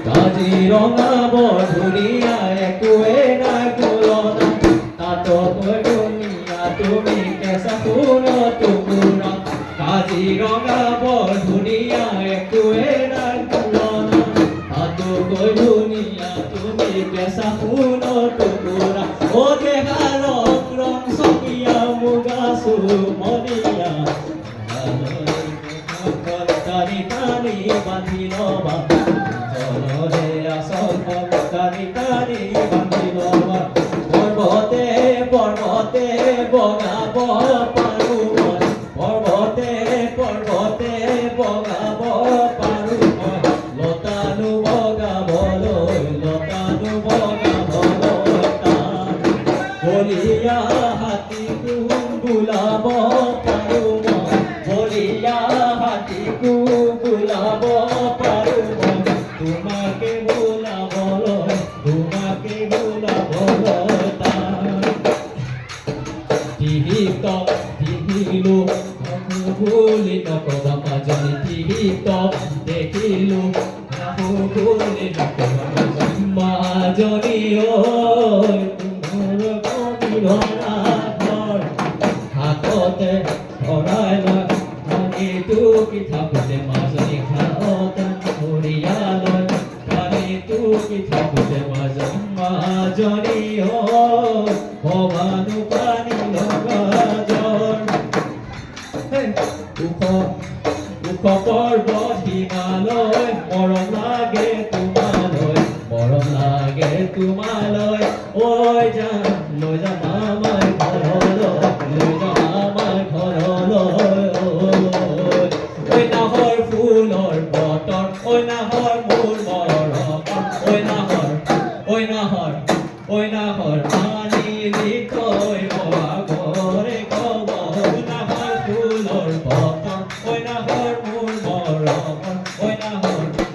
কাজিৰঙা বৰধুনীয়া একোৱে নাই তুলনা তাতকৈ ধুনীয়া তুমি কেঁচা ফুলৰ টুকুৰা কাজিৰঙা বৰধুনীয়া একোৱে নাই তুলনা তাতকৈ ধুনীয়া তুমি কেঁচা ফুলৰ টুকুৰা অ দেহা ৰং ৰং চকীয়া মুগা চুমনীয়া টানি টানি বান্ধি ল'বা জলৰে আচল টানি টানি বান্ধি ল'বা পৰ্বতে পৰ্বতে বগাব পাৰোঁ মই পৰ্বতে পৰ্বতে বগাব পাৰোঁ মই লতানো বগাবলৈ টান বলিয়া হাতীটো বোলাব পাৰোঁ মই বলিয়া হাতীকো বোলাব পাৰোঁ মই তোমাকে বোলাবলৈ টান টিহিত টিহিলো বুলি নকবা মাজনী টিহিত দেখিলো বুলি নকবা মাজনী ঐ তোমাৰ কবিধৰা ঘৰ হাততে ভৰাই লয় পানীটো পিঠাপুতে মাজনী খাওঁতে পৰিয়ালয় পানীটো পিঠাপুতে মাজনী ভৱানো পানী লগা জ্বৰ ওখ পৰ্বত হিমালয় মৰম লাগে তোমালৈ ঐ যাম লৈ যাম আমাৰ ঘৰলৈ ঐ নাহৰ ফুলৰ বতৰ ঐ নাহৰ মোৰ মৰম ঐ নাহৰ পানী লিখৈ ঘৰে কব নাহৰ ফুলৰ বতৰ ঐ নাহৰ মোৰ মৰম ঐ নাহৰ